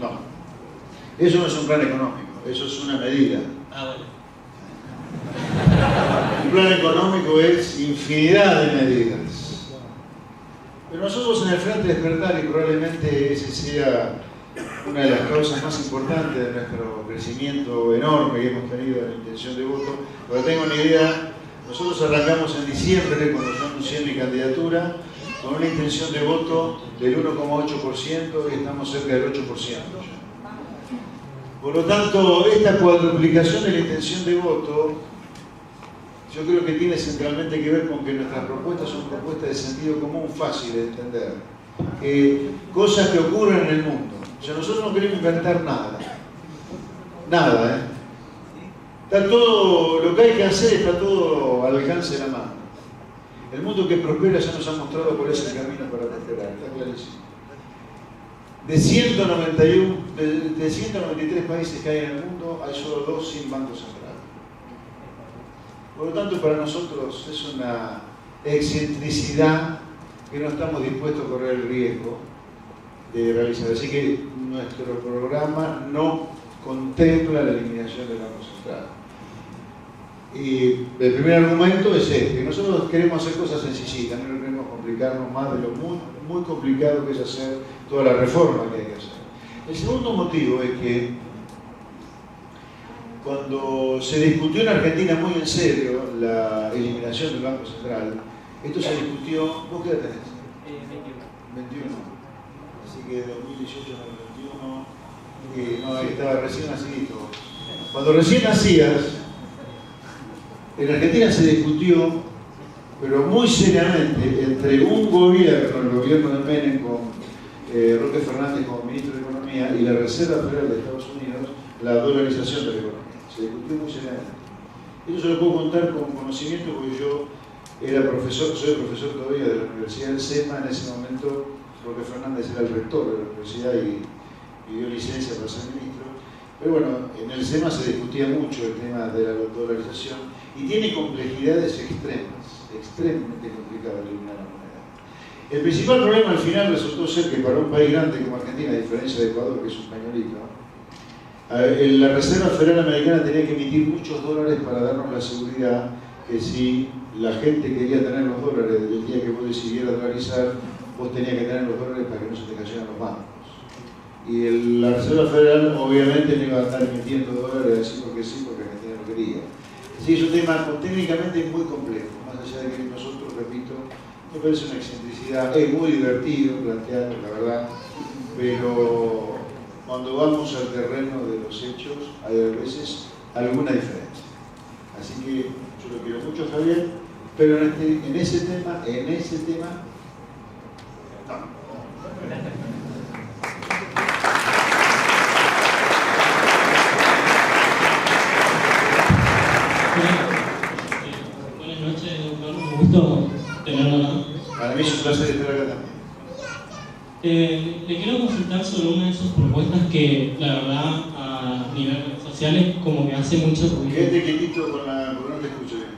No. Eso no es un plan económico, eso es una medida. Bueno. Un plan económico es infinidad de medidas. Pero nosotros en el Frente Despertar, y probablemente ese sea una de las causas más importantes de nuestro crecimiento enorme que hemos tenido en la intención de voto, porque tengo una idea, nosotros arrancamos en diciembre, cuando yo anuncié mi candidatura, con una intención de voto del 1,8% y estamos cerca del 8%. Por lo tanto, esta cuadruplicación de la intención de voto, yo creo que tiene centralmente que ver con que nuestras propuestas son propuestas de sentido común fácil de entender. Cosas que ocurren en el mundo. O sea, nosotros no queremos inventar nada. Nada, ¿eh? Está todo, lo que hay que hacer está todo al alcance de la mano. El mundo que prospera ya nos ha mostrado cuál es el camino para prosperar, está clarísimo. De 193 países que hay en el mundo, hay solo 2 sin banco central. Por lo tanto, para nosotros es una excentricidad que no estamos dispuestos a correr el riesgo de realizar. Así que nuestro programa no contempla la eliminación del Banco Central. Y el primer argumento es que nosotros queremos hacer cosas sencillitas, no queremos complicarnos más de lo muy complicado que es hacer toda la reforma que hay que hacer. El segundo motivo es que cuando se discutió en Argentina muy en serio la eliminación del Banco Central, esto se discutió, ¿vos qué edad tenés? 21. Así que de 2018 al 21, no, estaba recién nacidito. Cuando recién nacías, en Argentina se discutió, pero muy seriamente, entre un gobierno, el gobierno de Menem con Roque Fernández como ministro de Economía y la Reserva Federal de Estados Unidos, la dolarización de la economía. Se discutió muy seriamente. Esto se lo puedo contar con conocimiento porque yo era profesor, soy profesor todavía de la Universidad del SEMA. En ese momento Roque Fernández era el rector de la universidad y dio licencia para ser ministro. Pero bueno, en el SEMA se discutía mucho el tema de la dolarización y tiene complejidades extremadamente complicadas de eliminar la moneda. El principal problema al final resultó ser que para un país grande como Argentina, a diferencia de Ecuador, que es un pañuelito, la Reserva Federal Americana tenía que emitir muchos dólares para darnos la seguridad que si la gente quería tener los dólares el día que vos decidieras dolarizar, vos tenías que tener los dólares para que no se te cayeran los bancos. Y la Reserva Federal obviamente no iba a estar emitiendo dólares así porque sí, porque Argentina no quería. Sí, es un tema técnicamente muy complejo, más allá de que nosotros, repito, me parece una excentricidad, es muy divertido plantearlo, la verdad, pero cuando vamos al terreno de los hechos hay a veces alguna diferencia. Así que yo lo quiero mucho, Javier, pero en ese tema, no. Buenas noches, doctor. Un gusto tenerlo acá. Para mí es un placer estar acá también. Le quiero consultar sobre una de sus propuestas que, la verdad, a nivel social como que hace mucho ruido. Quédate quietito porque no te escucho bien.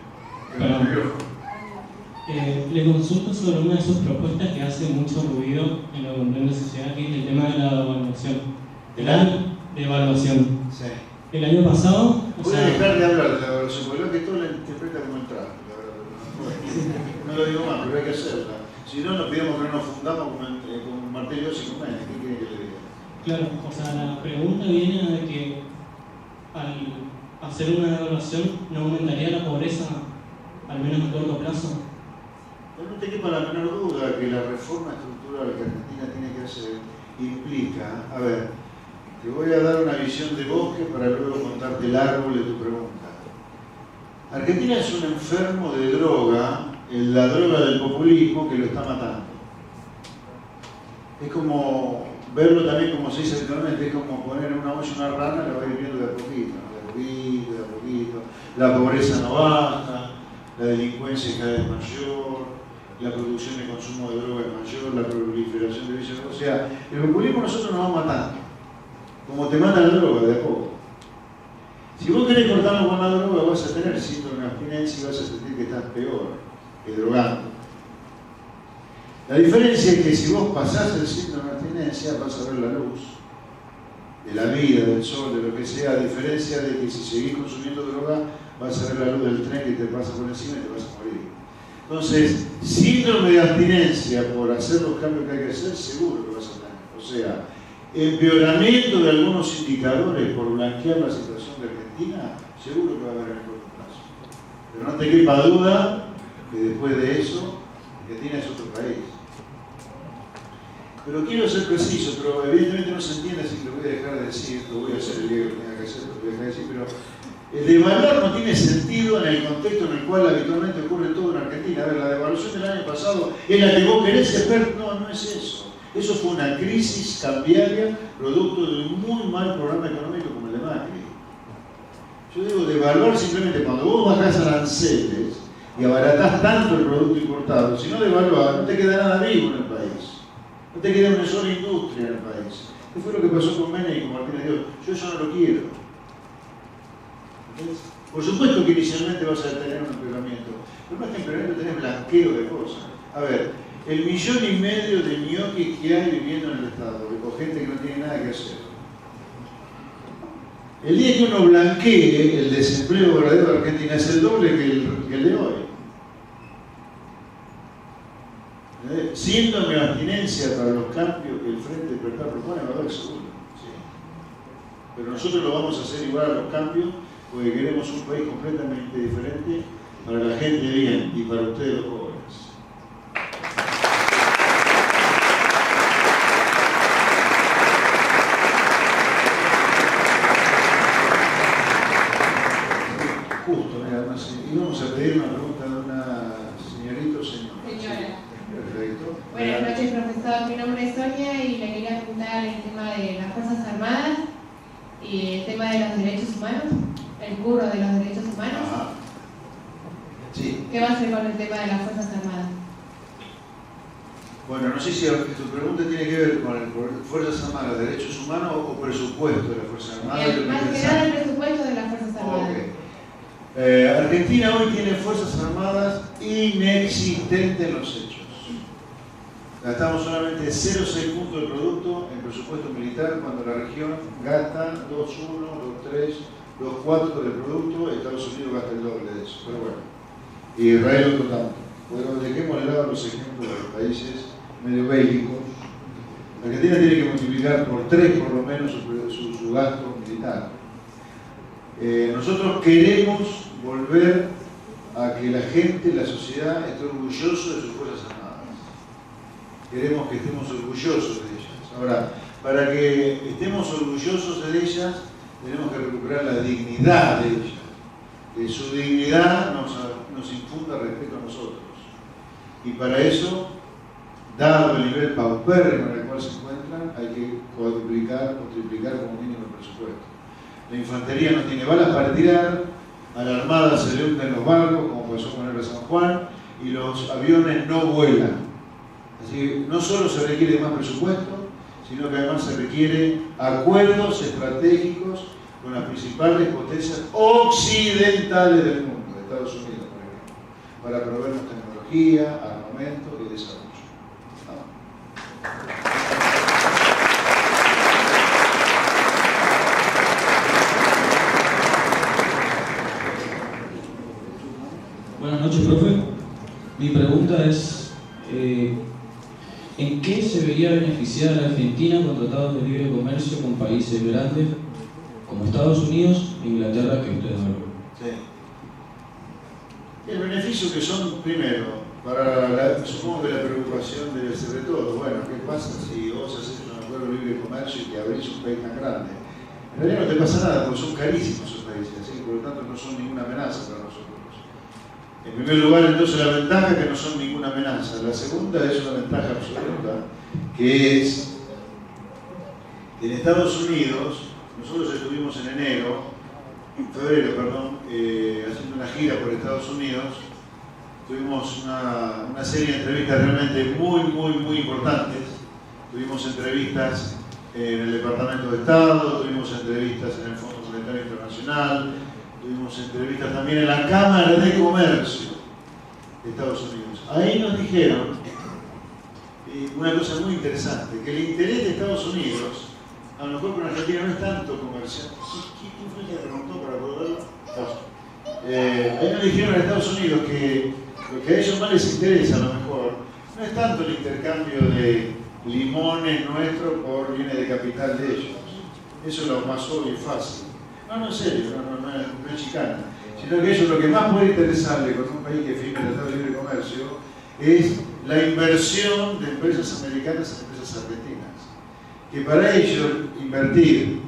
Le consulto sobre una de sus propuestas que hace mucho ruido en la sociedad, que es el tema de la devaluación. De evaluación. Sí. El año pasado... Voy a dejar de hablar de la evaluación, porque lo que todo la interpreta como el traje, la verdad. No lo digo más, pero hay que hacerla. Si no, nos pidamos que no nos fundamos con martillos y con menes. ¿Qué quiere que le diga? Claro, o sea, la pregunta viene de que al hacer una devaluación no aumentaría la pobreza, al menos a corto plazo. Pero no te quepa la menor duda que la reforma estructural que Argentina tiene que hacer implica, a ver, te voy a dar una visión de bosque para luego contarte el árbol de tu pregunta. Argentina es un enfermo de droga, la droga del populismo que lo está matando. Es como verlo también, como se dice habitualmente, es como poner en una olla una rana, la va a ir viendo de a poquito, de a poquito. La pobreza no baja, la delincuencia es cada vez mayor, la producción y consumo de droga es mayor, la proliferación de vicios. O sea, el populismo nosotros nos va matando, como te mata la droga de a poco. Si vos querés cortarlo con la droga, vas a tener síndrome de abstinencia y vas a sentir que estás peor que drogando. La diferencia es que si vos pasás el síndrome de abstinencia, vas a ver la luz. de la vida, del sol, de lo que sea, a diferencia de que si seguís consumiendo droga, vas a ver la luz del tren que te pasa por encima y te vas a morir. Entonces, síndrome de abstinencia por hacer los cambios que hay que hacer, seguro que vas a tener. O sea, empeoramiento de algunos indicadores por blanquear la situación de Argentina, seguro que va a haber en el corto plazo. Pero no te quepa duda que después de eso, Argentina es otro país. Pero quiero ser preciso, pero evidentemente no se entiende, así que lo voy a dejar de decir, lo voy a hacer el día que tenga que hacer, lo voy a dejar de decir, pero el devaluar no tiene sentido en el contexto en el cual habitualmente ocurre todo en Argentina. A ver, la devaluación del año pasado es la que vos querés hacer, no es eso. Eso fue una crisis cambiaria producto de un muy mal programa económico como el de Macri. Yo digo, devaluar simplemente cuando vos bajás aranceles y abaratás tanto el producto importado, si no devaluás, no te queda nada vivo en el país. No te queda una sola industria en el país. ¿Qué fue lo que pasó con Menem y con Martínez Dios? Yo eso no lo quiero. ¿Entendés? Por supuesto que inicialmente vas a tener un empeoramiento, pero más que empeoramiento tenés blanqueo de cosas. A ver, el 1,5 millones de ñoquis que hay viviendo en el Estado, con gente que no tiene nada que hacer. El día que uno blanquee el desempleo verdadero de Argentina es el doble que el de hoy. Síndrome de abstinencia para los cambios que el Frente Despertar propone, va a haber seguro. Sí. Pero nosotros lo vamos a hacer igual a los cambios porque queremos un país completamente diferente para la gente bien y para ustedes los jóvenes. Justo, mira, íbamos a pedir una pregunta de una señorita o señor. Señora. Perfecto. Buenas noches, profesor. Mi nombre es Sonia y le quería preguntar el tema de las Fuerzas Armadas y el tema de los derechos humanos, el curro de los derechos humanos. Ajá. Sí. ¿Qué va a hacer con el tema de las Fuerzas Armadas? Bueno, no sé si tu pregunta tiene que ver con el Fuerzas Armadas, derechos humanos o presupuesto de las Fuerzas Armadas. Más que nada el presupuesto de las Fuerzas Armadas. Okay. Argentina hoy tiene Fuerzas Armadas inexistentes en los hechos. Gastamos solamente 0,6 puntos del producto en presupuesto militar cuando la región gasta 2,1, 2,3, 2,4 del producto, Estados Unidos gasta el doble de eso. Pero bueno, y Israel otro tanto. Bueno, dejemos de lado los ejemplos de los países medio bélicos. Argentina tiene que multiplicar por 3 por lo menos su gasto militar. Nosotros queremos volver a que la gente, la sociedad, esté orgulloso de sus Fuerzas Armadas. Queremos que estemos orgullosos de ellas. Ahora, para que estemos orgullosos de ellas, tenemos que recuperar la dignidad de ellas. Que su dignidad nos infunda respeto a nosotros. Y para eso, dado el nivel paupérrimo en el cual se encuentran, hay que cuadruplicar o triplicar como mínimo el presupuesto. La infantería no tiene balas para tirar, a la armada se le hunden los barcos, como pasó con el San Juan, y los aviones no vuelan. Así que no solo se requiere más presupuesto, sino que además se requieren acuerdos estratégicos con las principales potencias occidentales del mundo, Estados Unidos, por ejemplo, para proveernos tecnología, armamento y desarrollo. Buenas noches, profe. Mi pregunta es, ¿en qué se vería beneficiada la Argentina con tratados de libre comercio con países grandes como Estados Unidos e Inglaterra que ustedes hablan? Sí. El beneficio que son, primero, supongo que la preocupación debe ser de todos. Bueno, ¿qué pasa si vos haces un acuerdo de libre comercio y te abrís un país tan grande? En realidad no te pasa nada porque son carísimos esos países, así que por lo tanto no son ninguna amenaza para nosotros. En primer lugar, entonces, la ventaja es que no son ninguna amenaza. La segunda es una ventaja absoluta, que es que en Estados Unidos, nosotros estuvimos en febrero, haciendo una gira por Estados Unidos. Tuvimos una serie de entrevistas realmente muy importantes. Tuvimos entrevistas en el Departamento de Estado, tuvimos entrevistas en el Fondo Monetario Internacional, tuvimos entrevistas también en la Cámara de Comercio de Estados Unidos. Ahí nos dijeron una cosa muy interesante, que el interés de Estados Unidos A lo mejor con Argentina no es tanto comercial. ¿Quién fue el que preguntó para poder verlo? Ahí nos dijeron en Estados Unidos que lo que a ellos más les interesa a lo mejor no es tanto el intercambio de limones nuestros por bienes de capital de ellos. Eso es lo más obvio y fácil. No, en serio, no es chicana. Sino que a ellos lo que más puede interesarle con un país que firme el Tratado de Libre Comercio es la inversión de empresas americanas en empresas argentinas. Que para ellos invertir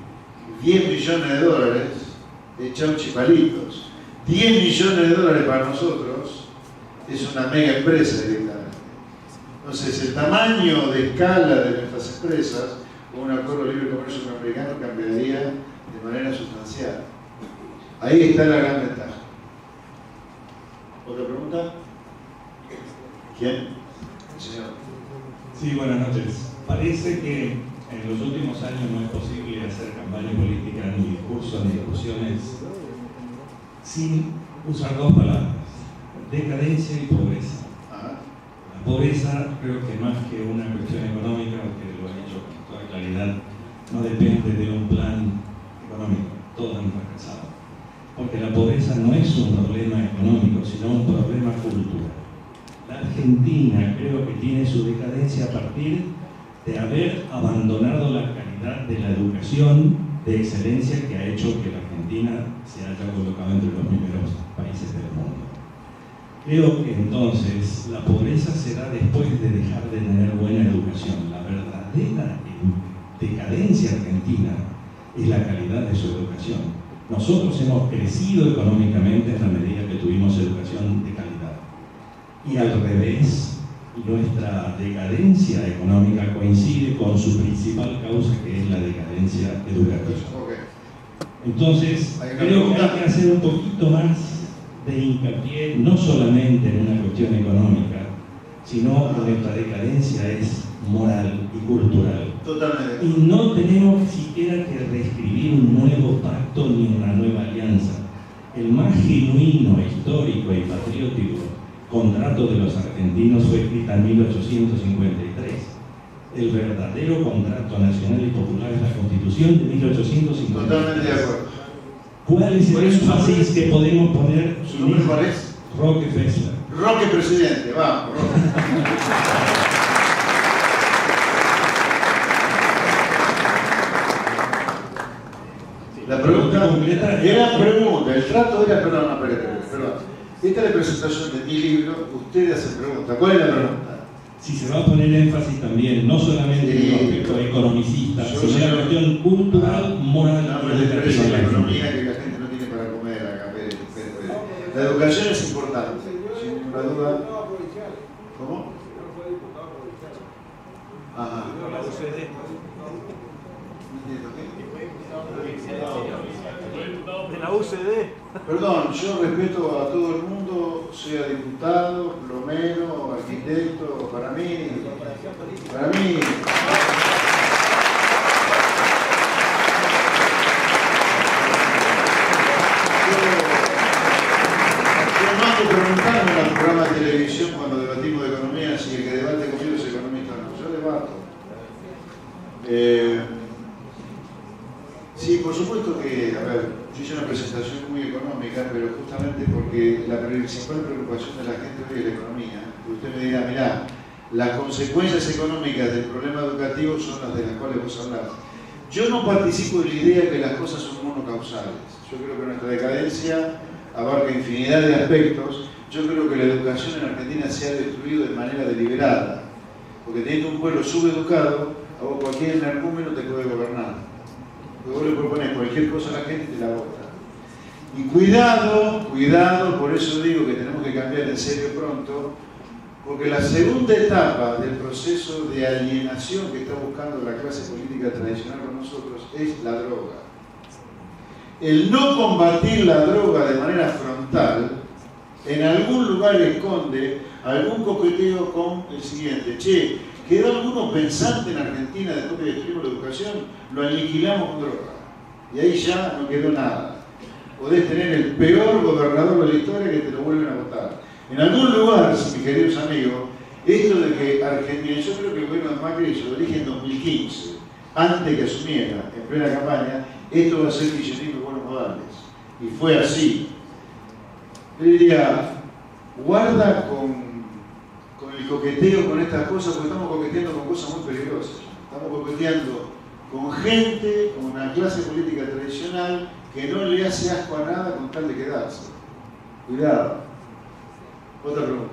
10 millones de dólares es chauchipalitos. 10 millones de dólares para nosotros es una mega empresa directamente. Entonces, el tamaño de escala de nuestras empresas con un acuerdo de libre comercio con americano cambiaría de manera sustancial. Ahí está la gran ventaja. ¿Otra pregunta? ¿Quién? El señor. Sí, buenas noches. Parece que en los últimos años no es posible hacer campaña política, ni discursos, ni discusiones sin usar dos palabras: decadencia y pobreza. La pobreza, creo que más que una cuestión económica, que lo ha dicho con toda claridad, no depende de un plan económico. Todos hemos fracasado. Porque la pobreza no es un problema económico, sino un problema cultural. La Argentina creo que tiene su decadencia a partir de haber abandonado la calidad de la educación de excelencia que ha hecho que la Argentina se haya colocado entre los primeros países del mundo. Creo que entonces la pobreza se da después de dejar de tener buena educación. La verdadera decadencia argentina es la calidad de su educación. Nosotros hemos crecido económicamente en la medida que tuvimos educación de calidad. Y al revés, nuestra decadencia económica coincide con su principal causa, que es la decadencia educativa. Entonces, creo que hay que hacer un poquito más de hincapié, no solamente en una cuestión económica, sino que nuestra decadencia es moral y cultural. Totalmente. Y no tenemos siquiera que reescribir un nuevo pacto ni una nueva alianza. El más genuino, histórico y patriótico contrato de los argentinos fue escrito en 1853. El verdadero contrato nacional y popular es la Constitución de 1853. Totalmente de acuerdo. ¿Cuál es el énfasis que podemos poner? ¿Su nombre cuál es? Roque Fessler. Roque presidente, vamos, Roque. La pregunta era pregunta, el trato era, perdón. Esta es la presentación de mi libro, ustedes hacen pregunta. ¿Cuál es la pregunta? Si se va a poner énfasis también, no solamente en el aspecto economicista, sino en la cuestión cultural, moral y educativa. La economía que la gente no tiene para comer acá. La educación es importante, sin ninguna duda. ¿Cómo? Ajá. De la UCD. Perdón, yo respeto a todo el mundo, sea diputado, plomero, arquitecto, para mí. Yo mando preguntarme en los programas de televisión cuando debatimos de economía si el que debate conmigo es economista o no. Yo debato. Sí, por supuesto que, a ver, yo hice una presentación muy económica, pero justamente porque la principal preocupación de la gente hoy es la economía. Usted me dirá, mirá, las consecuencias económicas del problema educativo son las de las cuales vos hablás. Yo no participo de la idea de que las cosas son monocausales. Yo creo que nuestra decadencia abarca infinidad de aspectos. Yo creo que la educación en Argentina se ha destruido de manera deliberada. Porque teniendo un pueblo subeducado, a vos cualquier energúmeno te puede gobernar. Porque vos le propones cualquier cosa a la gente y te la vota. Y cuidado, por eso digo que tenemos que cambiar en serio pronto, porque la segunda etapa del proceso de alienación que está buscando la clase política tradicional con nosotros es la droga. El no combatir la droga de manera frontal, en algún lugar esconde algún coqueteo con el siguiente: che, quedó alguno pensante en Argentina después que destruimos la educación, lo aniquilamos con droga. Y ahí ya no quedó nada. Podés tener el peor gobernador de la historia que te lo vuelven a votar. En algún lugar, mis queridos amigos, esto de que Argentina, yo creo que el gobierno de Macri se lo dije en 2015, antes que asumiera, en plena campaña, esto va a ser kirchnerismo y buenos modales. Y fue así. Yo diría, guarda con el coqueteo con estas cosas, porque estamos coqueteando con cosas muy peligrosas. Estamos coqueteando con gente, con una clase política tradicional que no le hace asco a nada con tal de quedarse. Cuidado. Otra pregunta.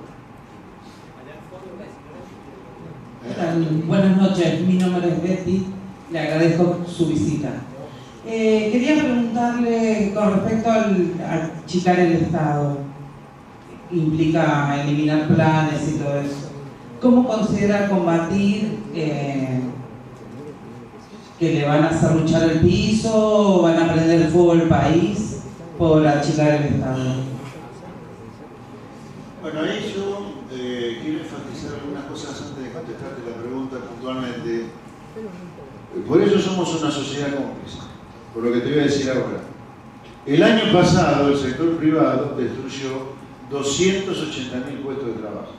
Buenas noches, mi nombre es Betty, le agradezco su visita. Quería preguntarle con respecto al achicar el Estado, implica eliminar planes y todo eso. ¿Cómo considera combatir que le van a hacer luchar el piso o van a prender fuego el país por achicar el Estado? Bueno, ahí yo quiero enfatizar algunas cosas antes de contestarte la pregunta puntualmente. Por eso somos una sociedad cómplice, por lo que te voy a decir ahora. El año pasado el sector privado destruyó 280.000 puestos de trabajo.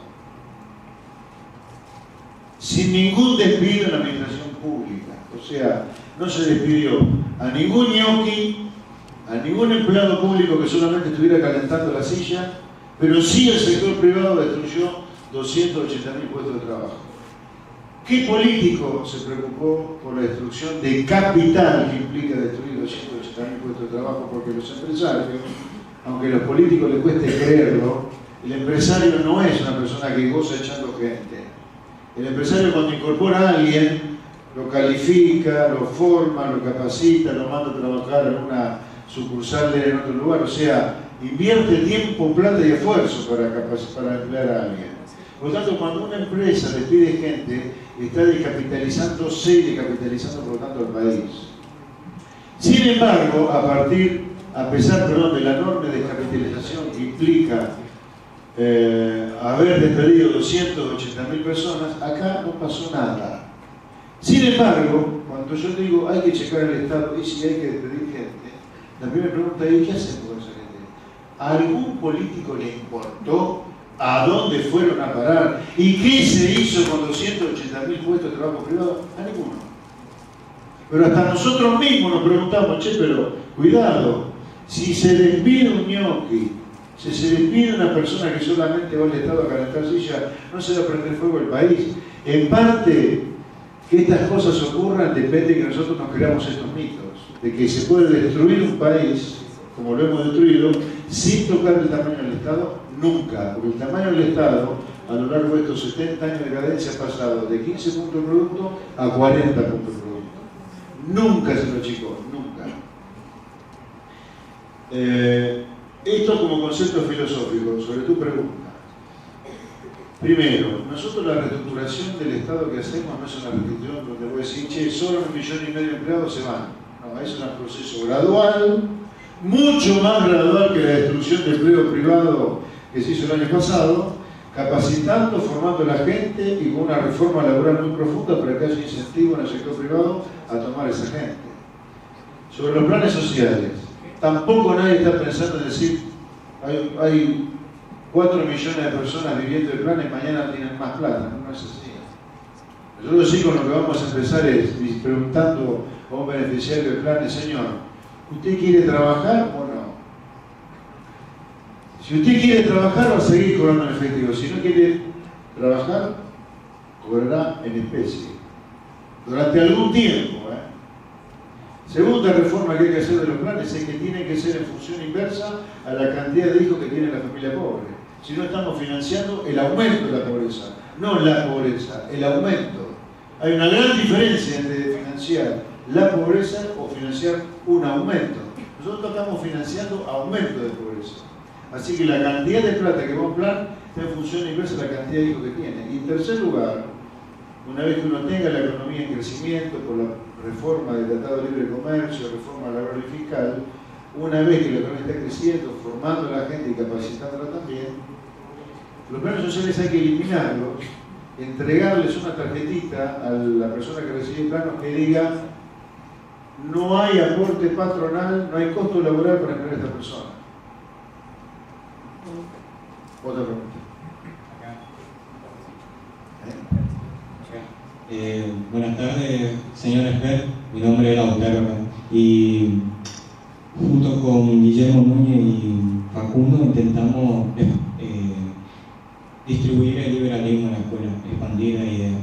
Sin ningún despido en la administración pública. O sea, no se despidió a ningún ñoqui, a ningún empleado público que solamente estuviera calentando la silla, pero sí el sector privado destruyó 280.000 puestos de trabajo. ¿Qué político se preocupó por la destrucción de capital que implica destruir 280.000 puestos de trabajo? Porque los empresarios, aunque a los políticos les cueste creerlo, el empresario no es una persona que goza echando gente. El empresario, cuando incorpora a alguien, lo califica, lo forma, lo capacita, lo manda a trabajar en una sucursal en otro lugar. O sea, invierte tiempo, plata y esfuerzo para emplear a alguien. Por lo tanto, cuando una empresa despide gente, está descapitalizándose y descapitalizando, por lo tanto, al país. Sin embargo, a pesar de la enorme descapitalización que implica haber despedido 280.000 personas, acá no pasó nada. Sin embargo, cuando yo digo hay que checar el Estado y si hay que despedir gente, la primera pregunta es ¿qué hacemos con esa gente? ¿A algún político le importó a dónde fueron a parar? ¿Y qué se hizo con 280.000 puestos de trabajo privado? A ninguno. Pero hasta nosotros mismos nos preguntamos, che, pero cuidado, si se despide un ñoqui, si se despide una persona que solamente va al Estado a calentar silla, no se va a prender fuego el país. En parte, que estas cosas ocurran depende de que nosotros nos creamos estos mitos, de que se puede destruir un país, como lo hemos destruido, sin tocar el tamaño del Estado, nunca. Porque el tamaño del Estado, a lo largo de estos 70 años de decadencia, ha pasado de 15 puntos de producto a 40 puntos de producto. Nunca se lo achicó, nunca. Esto como concepto filosófico, sobre tu pregunta. Primero, nosotros la reestructuración del Estado que hacemos no es una reestructuración donde voy a decir, che, solo 1,5 millones de empleados se van. No, es un proceso gradual, mucho más gradual que la destrucción del empleo privado que se hizo el año pasado, capacitando, formando a la gente y con una reforma laboral muy profunda para que haya incentivo en el sector privado a tomar a esa gente. Sobre los planes sociales, tampoco nadie está pensando en decir, hay 4 millones de personas viviendo el plan y mañana tienen más plata. No es así. Nosotros sí con lo que vamos a empezar es preguntando a un beneficiario del plan, señor, ¿usted quiere trabajar o no? Si usted quiere trabajar va a seguir cobrando en efectivo. Si no quiere trabajar, cobrará en especie. Durante algún tiempo. Segunda reforma que hay que hacer de los planes es que tienen que ser en función inversa a la cantidad de hijos que tiene la familia pobre. Si no estamos financiando el aumento de la pobreza, no la pobreza, el aumento. Hay una gran diferencia entre financiar la pobreza o financiar un aumento. Nosotros estamos financiando aumento de pobreza. Así que la cantidad de plata que va a un plan está en función inversa a la cantidad de hijos que tiene. Y en tercer lugar, una vez que uno tenga la economía en crecimiento por la reforma del Tratado de Libre Comercio, reforma laboral y fiscal, una vez que la economía está creciendo, formando a la gente y capacitándola también, los planes sociales hay que eliminarlos, entregarles una tarjetita a la persona que recibe planos que diga no hay aporte patronal, no hay costo laboral para emplear a esta persona. Otra pregunta. Buenas tardes, señor expert. Mi nombre es Lautaro y junto con Guillermo Núñez y Facundo intentamos distribuir el liberalismo en la escuela, expandir la idea,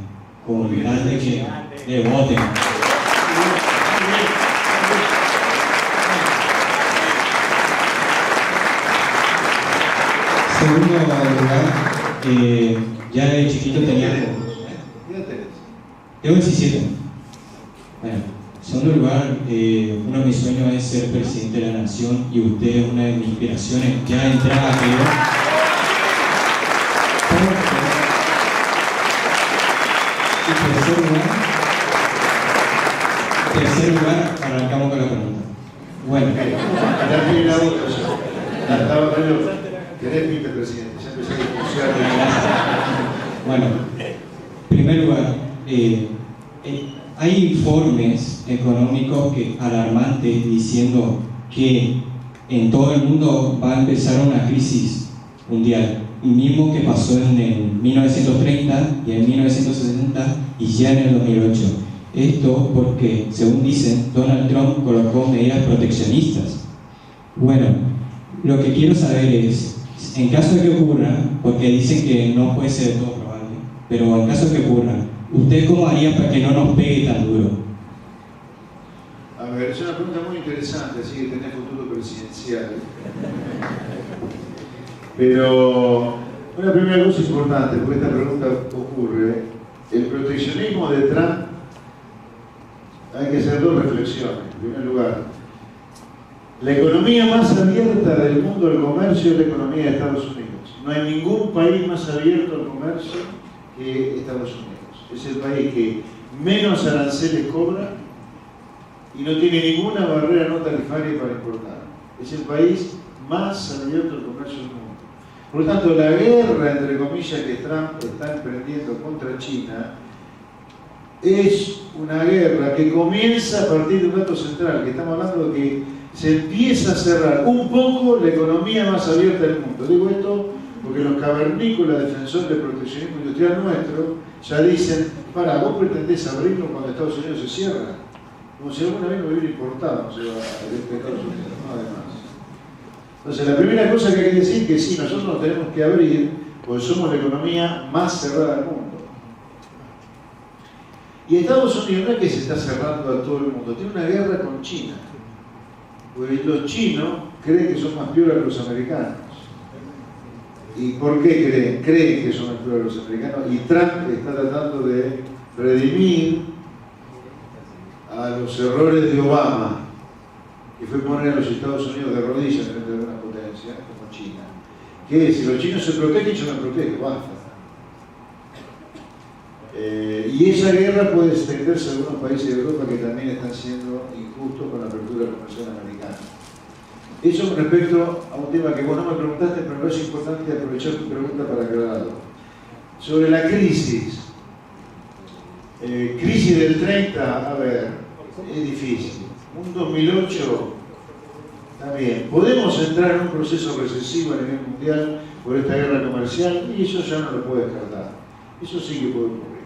con tal de que le voten. Segundo lugar, ya de chiquito tenía... Tengo 17. Bueno, en segundo lugar, uno de mis sueños es ser presidente de la nación y usted es una de mis inspiraciones. Ya de entrada creo. Y tercer lugar, arrancamos con la pregunta. Bueno. ¿Querés vicepresidente? Ya empecé a discusionar. Bueno, en primer lugar, hay informes económicos alarmantes diciendo que en todo el mundo va a empezar una crisis mundial, mismo que pasó en el 1930 y en 1960 y ya en el 2008. Esto porque, según dicen, Donald Trump colocó medidas proteccionistas. Bueno, lo que quiero saber es, en caso de que ocurra, porque dicen que no puede ser todo probable, pero en caso de que ocurra, ¿usted cómo haría para que no nos pegue tan duro? A ver, es una pregunta muy interesante, así que tenés futuro presidencial. Pero una primera cosa importante, porque esta pregunta ocurre, el proteccionismo de Trump, hay que hacer dos reflexiones. En primer lugar, la economía más abierta del mundo del comercio es la economía de Estados Unidos. No hay ningún país más abierto al comercio que Estados Unidos. Es el país que menos aranceles cobra y no tiene ninguna barrera no tarifaria para importar. Es el país más abierto al comercio del mundo. Por lo tanto, la guerra, entre comillas, que Trump está emprendiendo contra China es una guerra que comienza a partir de un dato central, que estamos hablando de que se empieza a cerrar un poco la economía más abierta del mundo. Digo esto porque los cavernícolas defensores del proteccionismo industrial nuestro ya dicen, vos pretendés abrirlo cuando Estados Unidos se cierra, como si alguna vez no hubiera importado, no se va a Estados Unidos, no además. Entonces, la primera cosa que hay que decir es que sí, nosotros nos tenemos que abrir porque somos la economía más cerrada del mundo. Y Estados Unidos no es que se está cerrando a todo el mundo, tiene una guerra con China. Porque los chinos creen que son más piolas que los americanos. ¿Y por qué creen? Creen que son más piolas que los americanos. Y Trump está tratando de redimir a los errores de Obama, que fue poner a los Estados Unidos de rodillas frente a una potencia como China. Que si los chinos se protegen, yo me protejo, basta. Y esa guerra puede extenderse a algunos países de Europa que también están siendo injustos con la apertura comercial americana. Eso con respecto a un tema que vos no me preguntaste, pero me parece importante aprovechar tu pregunta para aclararlo. Sobre la crisis. Crisis del 30, a ver, es difícil. Un 2008, está bien. Podemos entrar en un proceso recesivo a nivel mundial por esta guerra comercial y eso ya no lo puedo descartar. Eso sí que puede ocurrir.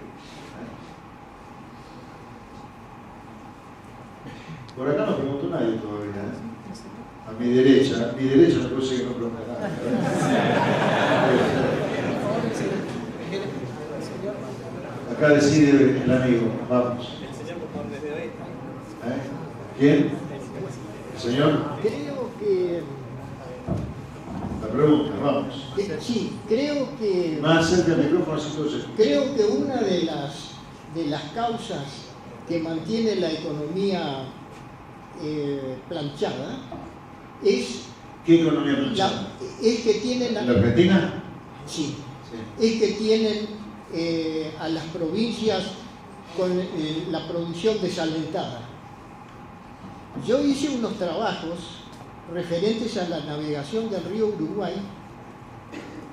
Por acá no preguntó nadie todavía. A mi derecha me parece que no pregunta nadie. Acá decide el amigo, vamos. ¿Quién? ¿El señor? Creo que... La pregunta, vamos. Sí, creo que... Más cerca del micrófono, así todo se... Creo que una de las causas que mantiene la economía planchada es... ¿Qué economía planchada? Es que tienen... ¿La Argentina? Sí. Es que tienen a las provincias con la producción desalentada. Yo hice unos trabajos referentes a la navegación del río Uruguay,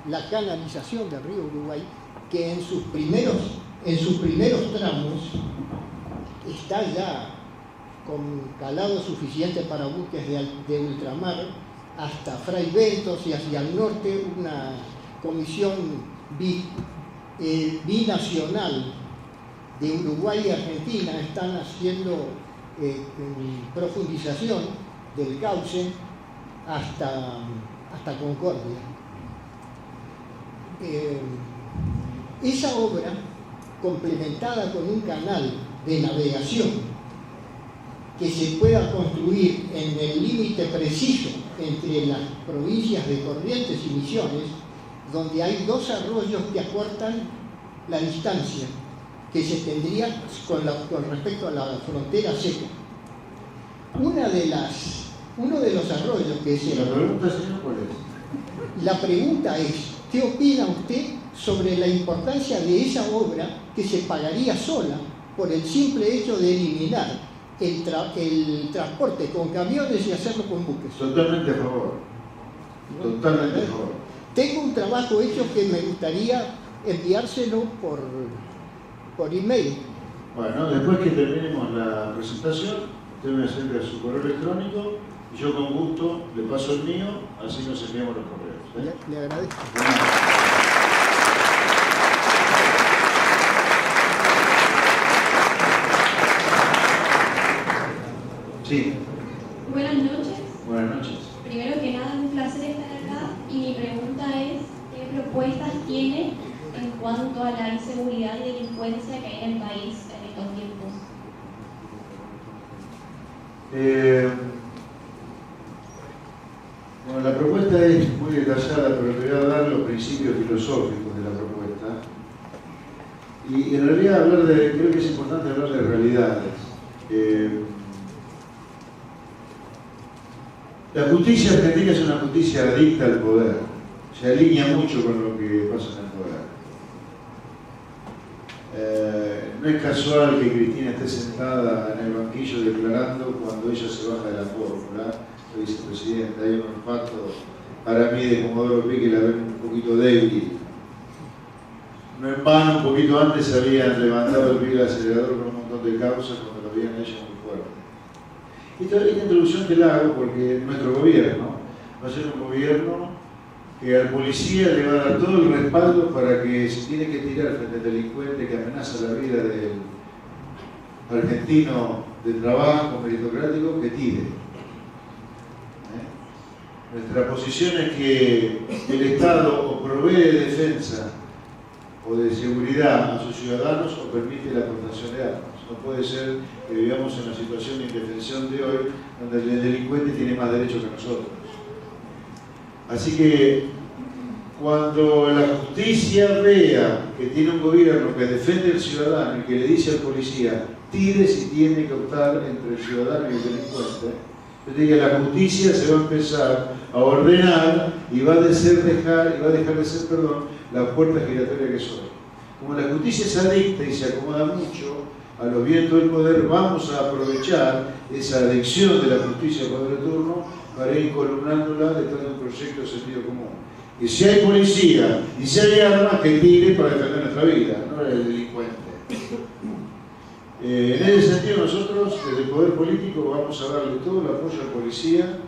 la canalización del río Uruguay, que en sus primeros tramos está ya con calado suficiente para buques de ultramar hasta Fray Bentos y hacia el norte una comisión binacional de Uruguay y Argentina están haciendo profundización del cauce hasta Concordia. Esa obra, complementada con un canal de navegación que se pueda construir en el límite preciso entre las provincias de Corrientes y Misiones, donde hay dos arroyos que acortan la distancia que se tendría con respecto a la frontera seca. Uno de los arroyos que es La pregunta, señor, ¿cuál es? La pregunta es, ¿qué opina usted sobre la importancia de esa obra que se pagaría sola por el simple hecho de eliminar el transporte con camiones y hacerlo con buques? Totalmente a favor. Totalmente a favor. Tengo un trabajo hecho que me gustaría enviárselo por email. Bueno, después que terminemos la presentación, usted me acerca su correo electrónico y yo con gusto le paso el mío, así nos enviamos los correos. Le agradezco. Sí. Buenas noches. Buenas noches. Primero que nada, un placer estar acá y mi pregunta es, ¿qué propuestas tiene en cuanto a la inseguridad y delincuencia que hay en el país en estos tiempos? Bueno, la propuesta es muy detallada, pero te voy a dar los principios filosóficos de la propuesta. Y en realidad creo que es importante hablar de realidades. La justicia argentina es una justicia adicta al poder, se alinea mucho con lo que pasa en el poder. No es casual que Cristina esté sentada en el banquillo declarando cuando ella se baja de la fórmula, la vicepresidenta. Hay un olfato para mí de Comodoro Pi que la ven un poquito débil. No en vano, un poquito antes habían levantado el pie del acelerador con un montón de causas cuando lo veían a ella muy fuerte. Esta introducción te la hago porque nuestro gobierno va a ser un gobierno que al policía le va a dar todo el respaldo para que si tiene que tirar frente al delincuente que amenaza la vida del argentino de trabajo meritocrático, que tire. Nuestra posición es que el Estado o provee de defensa o de seguridad a sus ciudadanos o permite la aportación de armas. No puede ser que vivamos en la situación de indefensión de hoy donde el delincuente tiene más derechos que nosotros. Así que cuando la justicia vea que tiene un gobierno que defiende al ciudadano y que le dice al policía tire si tiene que optar entre el ciudadano y el delincuente, entonces la justicia se va a empezar a ordenar y va a dejar de ser la puerta giratoria que soy. Como la justicia es adicta y se acomoda mucho a los vientos del poder, vamos a aprovechar esa adicción de la justicia al poder de turno para ir columnándola detrás de un proyecto de sentido común. Y si hay policía y si hay armas, que tire para defender nuestra vida, no el delincuente. En ese sentido nosotros, desde el poder político, vamos a darle todo el apoyo al policía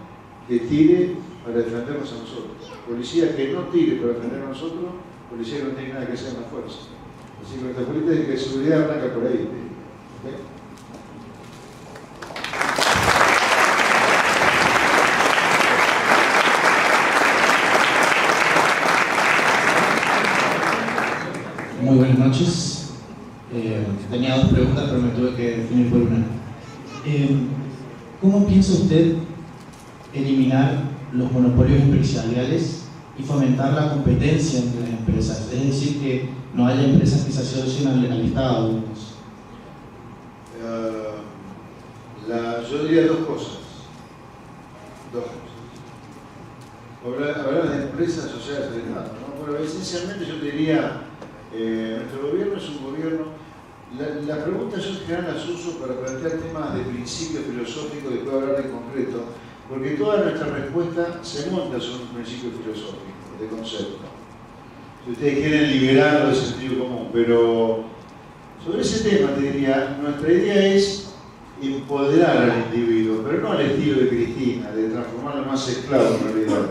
que tire para defendernos a nosotros. Policía que no tire para defender a nosotros, policía que no tiene nada que hacer en la fuerza. Así que nuestra política de seguridad arranca por ahí. ¿Okay? Muy buenas noches. Tenía dos preguntas, pero me tuve que definir por una. ¿Cómo piensa usted eliminar los monopolios empresariales y fomentar la competencia entre las empresas? Es decir, que no haya empresas que se asocien al Estado, digamos. Yo diría dos cosas. Hablar de empresas asociadas al Estado, ¿no? Bueno, esencialmente yo te diría, nuestro gobierno es un gobierno. La pregunta yo en general las uso para plantear temas de principio filosófico y después hablar de concreto, porque toda nuestra respuesta se monta sobre un principio filosófico, de concepto. Si ustedes quieren liberarlo de sentido común, pero sobre ese tema te diría, nuestra idea es empoderar al individuo, pero no al estilo de Cristina, de transformarlo en más esclavo en realidad,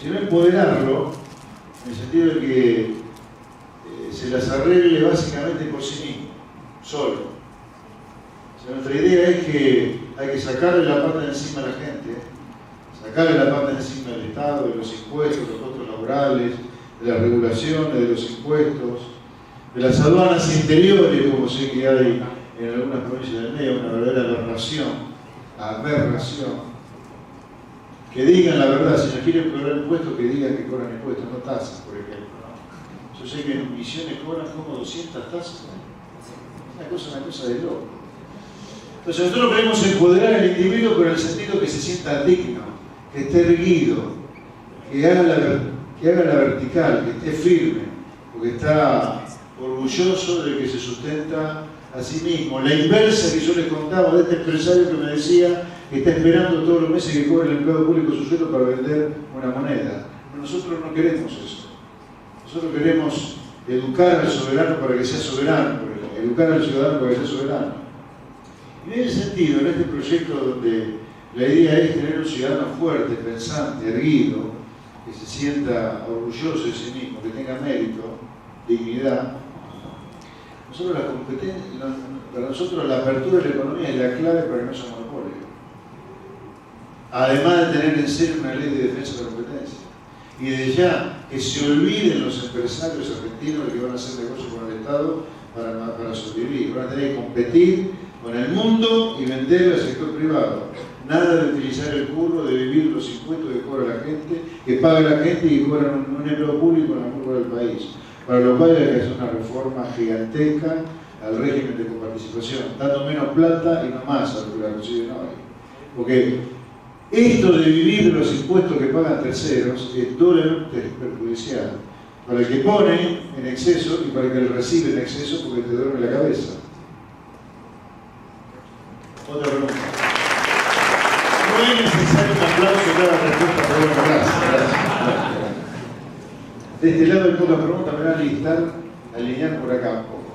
sino empoderarlo en el sentido de que se las arregle básicamente por sí mismo, solo. O sea, nuestra idea es que hay que sacarle la pata de encima a la gente, sacarle la pata de encima del Estado, de los impuestos, de los costos laborales, de las regulaciones, de los impuestos, de las aduanas interiores, como sé que hay en algunas provincias del medio, una verdadera aberración. Que digan la verdad, si no quieren cobrar impuestos, que digan que cobran impuestos, no tasas, por ejemplo. Yo sé que en Misiones cobran como 200 tasas. Una cosa de loco. Entonces nosotros queremos empoderar al individuo con el sentido que se sienta digno, que esté erguido, que haga la vertical, que esté firme, porque está orgulloso de que se sustenta a sí mismo. La inversa que yo les contaba de este empresario que me decía que está esperando todos los meses que cobre el empleado público su sueldo para vender una moneda. Pero nosotros no queremos eso. Nosotros queremos educar al soberano para que sea soberano, educar al ciudadano para que sea soberano. Y en ese sentido, en este proyecto donde la idea es tener un ciudadano fuerte, pensante, erguido, que se sienta orgulloso de sí mismo, que tenga mérito, dignidad, para nosotros la apertura de la economía es la clave para que no sea monopolio. Además de tener en serio una ley de defensa de la competencia. Y desde ya que se olviden los empresarios argentinos de que van a hacer negocio con el Estado para sobrevivir. Van a tener que competir con el mundo y vender al sector privado. Nada de utilizar el curro, de vivir los impuestos que cobra la gente, que paga la gente y que cobra un empleo público en la curva del país. Para lo cual hay que hacer una reforma gigantesca al régimen de coparticipación, dando menos plata y no más a lo que la reciben hoy. Porque esto de vivir de los impuestos que pagan terceros es doblemente perjudicial para el que pone en exceso y para el que recibe en exceso porque te duerme la cabeza. Otra pregunta. No es necesario un aplauso cada respuesta, pero bueno, gracias. De este lado hay pocas preguntas, me van a alinear por acá un poco.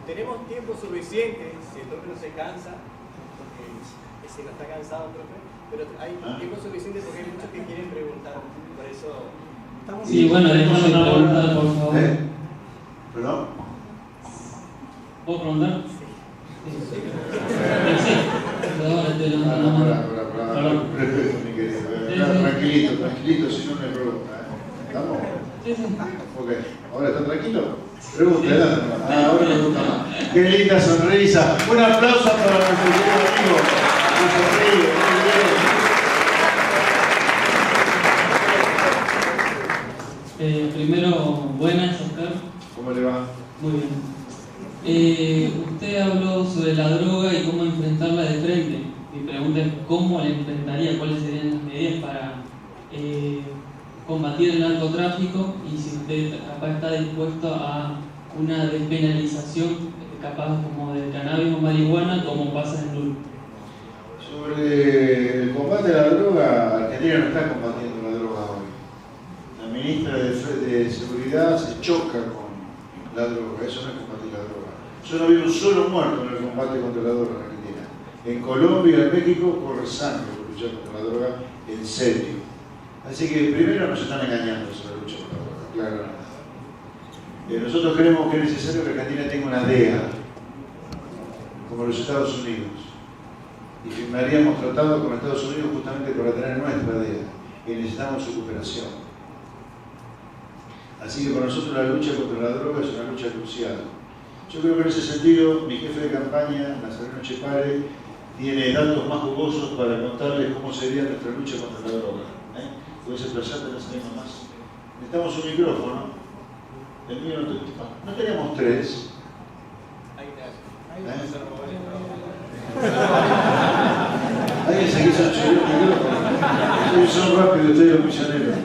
Tenemos tiempo suficiente, si el profe no se cansa, porque si no está cansado, profe, pero hay tiempo suficiente porque hay muchos que quieren preguntar, por eso estamos... Sí, bueno, déjame preguntar, por favor. ¿Perdón? ¿Puedo preguntar? Respeto, mi querido. Tranquilito, si no me pregunta. ¿Estamos? Ok. ¿Ahora está tranquilo? Pregunta, ahora pregunta más. Qué linda sonrisa. Un aplauso para nuestro querido amigo. Que sonríe, muy bien. Primero, buenas, Oscar. ¿Cómo le va? Muy bien. Usted habló sobre la droga y cómo enfrentarla de frente. Mi pregunta es cómo la enfrentaría, cuáles serían las medidas para combatir el narcotráfico y si usted capaz está dispuesto a una despenalización capaz como del cannabis o marihuana como pasa en Lula. Sobre el combate a la droga, Argentina no está combatiendo la droga hoy. La ministra de Seguridad se choca con la droga, eso no es combatir la droga. Yo no vi un solo muerto en el combate contra la droga en Argentina. En Colombia y en México corre sangre por luchar contra la droga en serio. Así que primero nos están engañando sobre la lucha contra la droga, claro. Nosotros creemos que es necesario que Argentina tenga una DEA, como los Estados Unidos. Y firmaríamos tratados con Estados Unidos justamente para tener nuestra DEA. Y necesitamos su cooperación. Así que para nosotros la lucha contra la droga es una lucha crucial. Yo creo que en ese sentido mi jefe de campaña, Nazareno Chepare, tiene datos más jugosos para contarles cómo sería nuestra lucha contra la droga. ¿Puedes explayarte en esa misma más? Necesitamos un micrófono. El mío no tenemos tres. Alguien se quiso enchufar el micrófono. Ustedes son rápidos, ustedes los misioneros.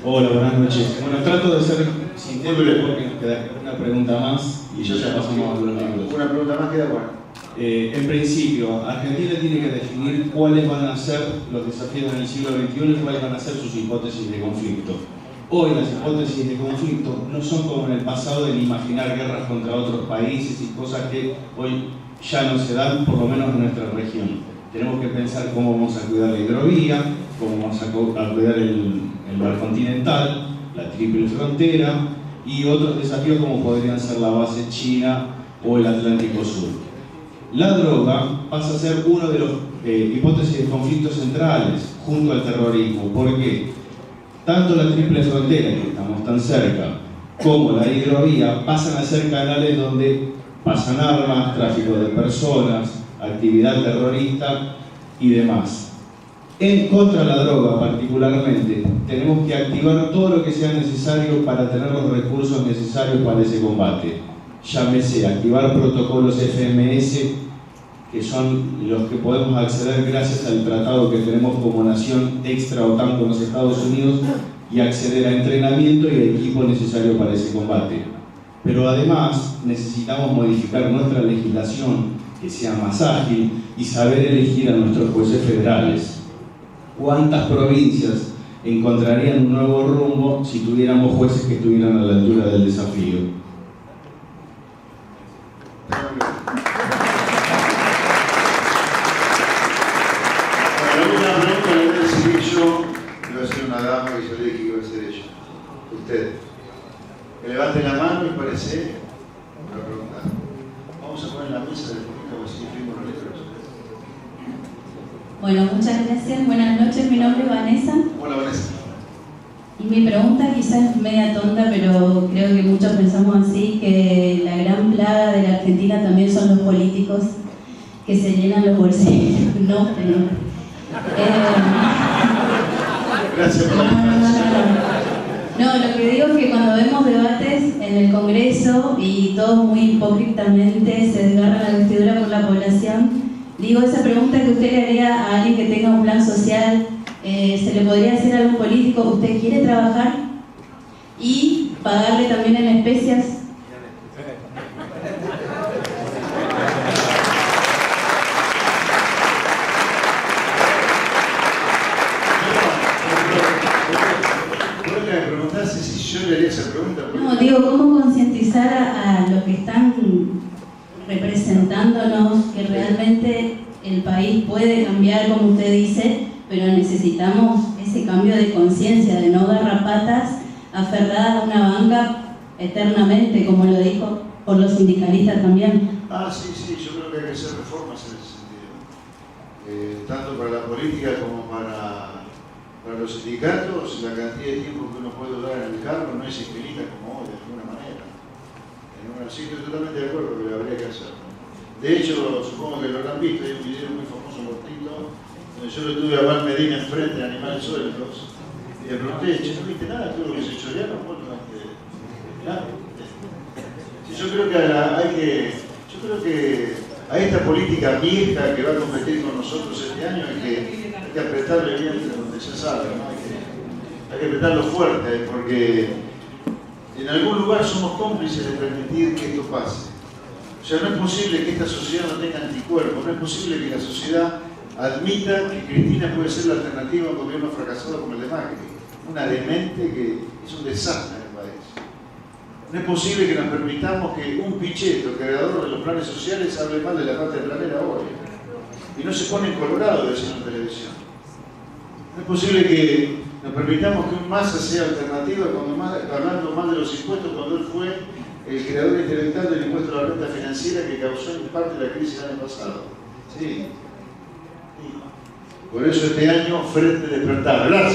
Hola, buenas noches. Bueno, trato de ser sintético porque nos queda una pregunta más y ya pasamos a los libros. Una pregunta más queda buena. En principio, Argentina tiene que definir cuáles van a ser los desafíos en el siglo XXI y cuáles van a ser sus hipótesis de conflicto. Hoy las hipótesis de conflicto no son como en el pasado de imaginar guerras contra otros países y cosas que hoy ya no se dan, por lo menos en nuestra región. Tenemos que pensar cómo vamos a cuidar la hidrovía, cómo vamos a cuidar el mar continental, la triple frontera y otros desafíos como podrían ser la base china o el Atlántico Sur. La droga pasa a ser uno de los hipótesis de conflictos centrales junto al terrorismo, porque tanto la triple frontera, que estamos tan cerca, como la hidrovía pasan a ser canales donde pasan armas, tráfico de personas, actividad terrorista y demás. En contra de la droga particularmente, tenemos que activar todo lo que sea necesario para tener los recursos necesarios para ese combate. Llámese activar protocolos FMS, que son los que podemos acceder gracias al tratado que tenemos como nación extra OTAN con los Estados Unidos, y acceder a entrenamiento y equipo necesario para ese combate. Pero además necesitamos modificar nuestra legislación, que sea más ágil, y saber elegir a nuestros jueces federales. ¿Cuántas provincias encontrarían un nuevo rumbo si tuviéramos jueces que estuvieran a la altura del desafío? Iba a ser una dama y yo le dije que iba a ser ella. Usted. Que levante la mano y parece para preguntar. Vamos a poner la mesa de política así firmo los letras. Bueno, muchas gracias. Buenas noches, mi nombre es Vanessa. Hola, Vanessa. Y mi pregunta quizás es media tonta, pero creo que muchos pensamos así, que la gran plaga de la Argentina también son los políticos que se llenan los bolsillos. No, pero... Gracias por la No, lo que digo es que cuando vemos debates en el Congreso y todos muy hipócritamente se desgarran la vestidura por la población, digo, esa pregunta que usted le haría a alguien que tenga un plan social, ¿se le podría hacer a algún político? ¿Usted quiere trabajar y pagarle también en especias? Yo le haría esa pregunta. No, digo, ¿cómo concientizar a los que están representándonos que realmente el país puede cambiar, como usted dice, pero necesitamos ese cambio de conciencia, de no garrapatas aferradas a una banca eternamente, como lo dijo por los sindicalistas también? Ah, sí, yo creo que hay que hacer reformas en ese sentido. Tanto para la política como para los sindicatos, la cantidad de tiempo que uno puede durar en el cargo no es infinita como hoy, de alguna manera. Sí, estoy totalmente de acuerdo que lo habría que hacer. De hecho, supongo que lo habrán visto, hay un video muy famoso cortito, donde yo lo tuve a Val Medina enfrente de Animales Sueltos, y le pregunté, ¿no viste nada? Todo lo que se chorearon, nada. Sí, yo creo que a esta política vieja que va a competir con nosotros este año hay que apretarle bien donde ya sabe, ¿no? Hay que apretarlo fuerte, porque en algún lugar somos cómplices de permitir que esto pase. O sea, no es posible que esta sociedad no tenga anticuerpos, no es posible que la sociedad admita que Cristina puede ser la alternativa a un gobierno fracasado como el de Macri. Una demente que es un desastre en el país. No es posible que nos permitamos que un picheto, creador de los planes sociales, hable mal de la patria planera hoy. Y no se pone colorado de decirlo en televisión. No es posible que nos permitamos que un Massa sea alternativa hablando mal de los impuestos cuando él fue el creador intelectual del impuesto a la renta financiera que causó en parte la crisis del año pasado. Sí. Por eso este año, Frente Despertar. Gracias.